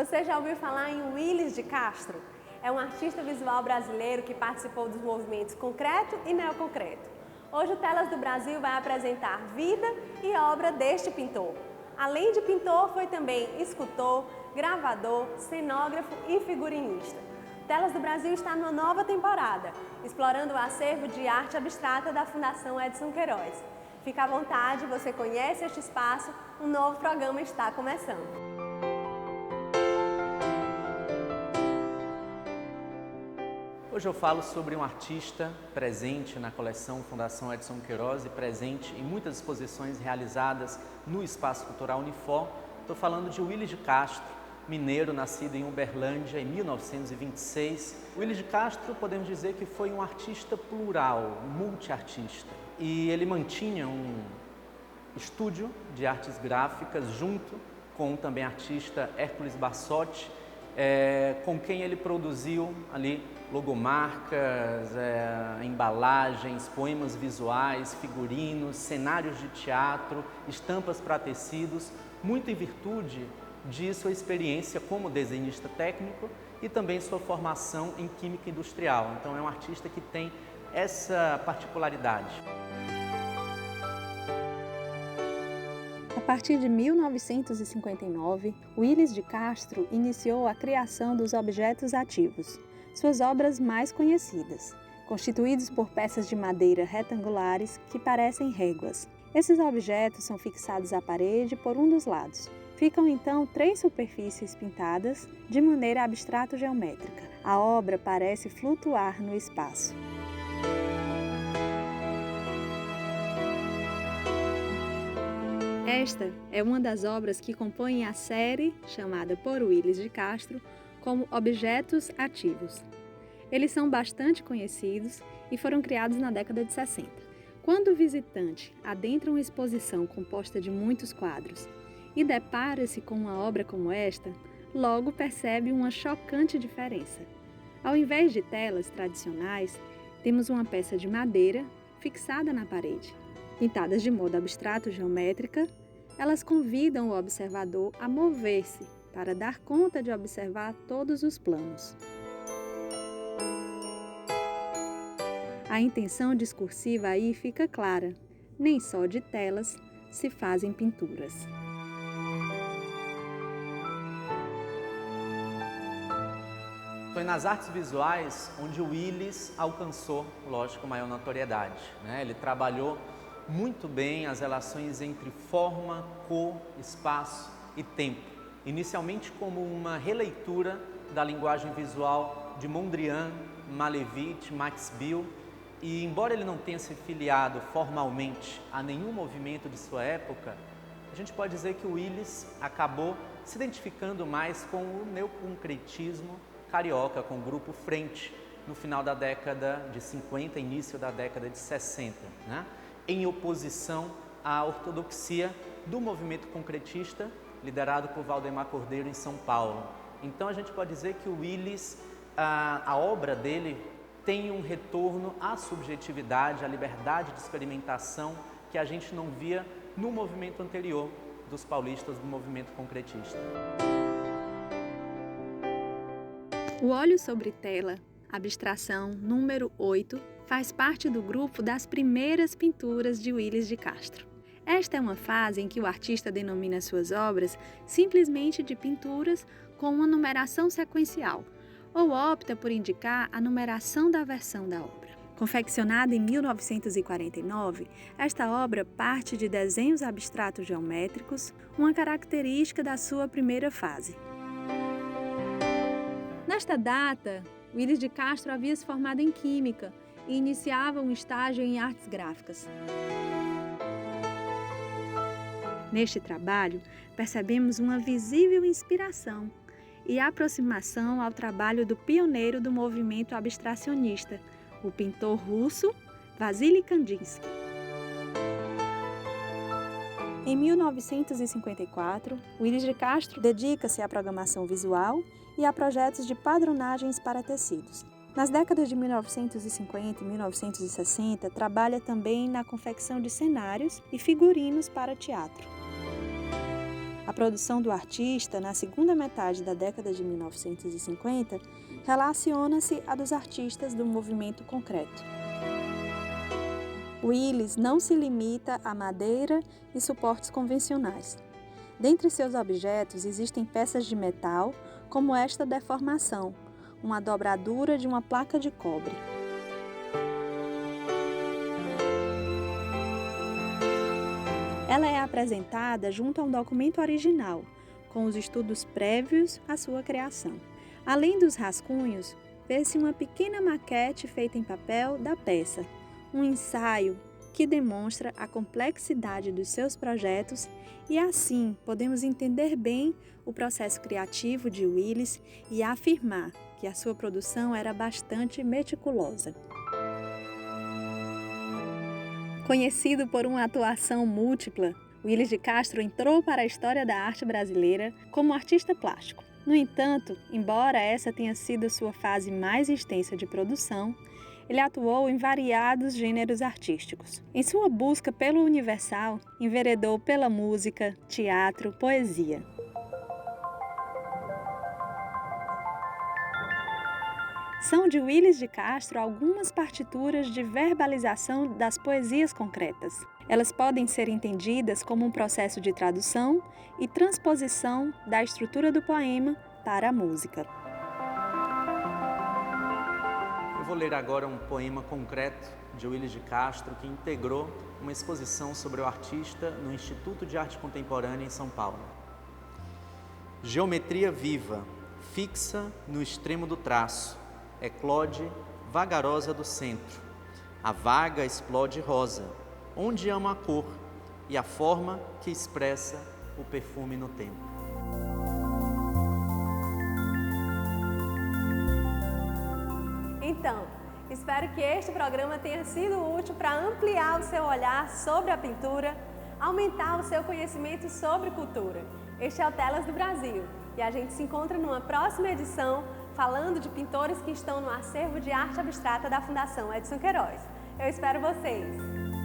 Você já ouviu falar em Willis de Castro? É um artista visual brasileiro que participou dos movimentos concreto e neoconcreto. Hoje o Telas do Brasil vai apresentar vida e obra deste pintor. Além de pintor, foi também escultor, gravador, cenógrafo e figurinista. O Telas do Brasil está numa nova temporada, explorando o acervo de arte abstrata da Fundação Edson Queiroz. Fica à vontade, você conhece este espaço, um novo programa está começando. Hoje eu falo sobre um artista presente na coleção Fundação Edson Queiroz e presente em muitas exposições realizadas no Espaço Cultural Unifor. Estou falando de Willis de Castro, mineiro, nascido em Uberlândia em 1926. Willis de Castro, podemos dizer que foi um artista plural, multiartista. E ele mantinha um estúdio de artes gráficas junto com também artista Hércules Bassotti, com quem ele produziu ali logomarcas, embalagens, poemas visuais, figurinos, cenários de teatro, estampas para tecidos, muito em virtude de sua experiência como desenhista técnico e também sua formação em química industrial. Então é um artista que tem essa particularidade. A partir de 1959, Willis de Castro iniciou a criação dos objetos ativos, suas obras mais conhecidas, constituídos por peças de madeira retangulares que parecem réguas. Esses objetos são fixados à parede por um dos lados. Ficam então 3 superfícies pintadas de maneira abstrato-geométrica. A obra parece flutuar no espaço. Esta é uma das obras que compõem a série chamada por Willis de Castro como objetos ativos. Eles são bastante conhecidos e foram criados na década de 60. Quando o visitante adentra uma exposição composta de muitos quadros e depara-se com uma obra como esta, logo percebe uma chocante diferença. Ao invés de telas tradicionais, temos uma peça de madeira fixada na parede. Pintadas de modo abstrato-geométrica, elas convidam o observador a mover-se para dar conta de observar todos os planos. A intenção discursiva aí fica clara. Nem só de telas se fazem pinturas. Foi nas artes visuais onde o Willis alcançou, lógico, maior notoriedade, né? Ele trabalhou muito bem as relações entre forma, cor, espaço e tempo. Inicialmente como uma releitura da linguagem visual de Mondrian, Malevich, Max Bill, e embora ele não tenha se filiado formalmente a nenhum movimento de sua época, a gente pode dizer que o Willis acabou se identificando mais com o neoconcretismo carioca, com o grupo Frente, no final da década de 50, início da década de 60, né? Em oposição à ortodoxia do movimento concretista, liderado por Valdemar Cordeiro em São Paulo. Então a gente pode dizer que o Willis, a obra dele tem um retorno à subjetividade, à liberdade de experimentação que a gente não via no movimento anterior dos paulistas do movimento concretista. O óleo sobre tela, abstração número 8, faz parte do grupo das primeiras pinturas de Willis de Castro. Esta é uma fase em que o artista denomina suas obras simplesmente de pinturas com uma numeração sequencial, ou opta por indicar a numeração da versão da obra. Confeccionada em 1949, esta obra parte de desenhos abstratos geométricos, uma característica da sua primeira fase. Nesta data, Willis de Castro havia se formado em Química e iniciava um estágio em artes gráficas. Neste trabalho, percebemos uma visível inspiração e aproximação ao trabalho do pioneiro do movimento abstracionista, o pintor russo Vassily Kandinsky. Em 1954, Willis de Castro dedica-se à programação visual e a projetos de padronagens para tecidos. Nas décadas de 1950 e 1960, trabalha também na confecção de cenários e figurinos para teatro. A produção do artista, na segunda metade da década de 1950, relaciona-se à dos artistas do movimento concreto. Willis não se limita à madeira e suportes convencionais. Dentre seus objetos existem peças de metal, como esta deformação, uma dobradura de uma placa de cobre. Ela é apresentada junto a um documento original, com os estudos prévios à sua criação. Além dos rascunhos, vê-se uma pequena maquete feita em papel da peça, um ensaio que demonstra a complexidade dos seus projetos e assim podemos entender bem o processo criativo de Willis e afirmar que a sua produção era bastante meticulosa. Conhecido por uma atuação múltipla, Willis de Castro entrou para a história da arte brasileira como artista plástico. No entanto, embora essa tenha sido sua fase mais extensa de produção, ele atuou em variados gêneros artísticos. Em sua busca pelo universal, enveredou pela música, teatro, poesia. São de Willis de Castro algumas partituras de verbalização das poesias concretas. Elas podem ser entendidas como um processo de tradução e transposição da estrutura do poema para a música. Eu vou ler agora um poema concreto de Willis de Castro que integrou uma exposição sobre o artista no Instituto de Arte Contemporânea em São Paulo. Geometria viva, fixa no extremo do traço, eclode vagarosa do centro. A vaga explode rosa, onde ama a cor e a forma que expressa o perfume no tempo. Então, espero que este programa tenha sido útil para ampliar o seu olhar sobre a pintura, aumentar o seu conhecimento sobre cultura. Este é o Telas do Brasil e a gente se encontra numa próxima edição falando de pintores que estão no acervo de arte abstrata da Fundação Edson Queiroz. Eu espero vocês!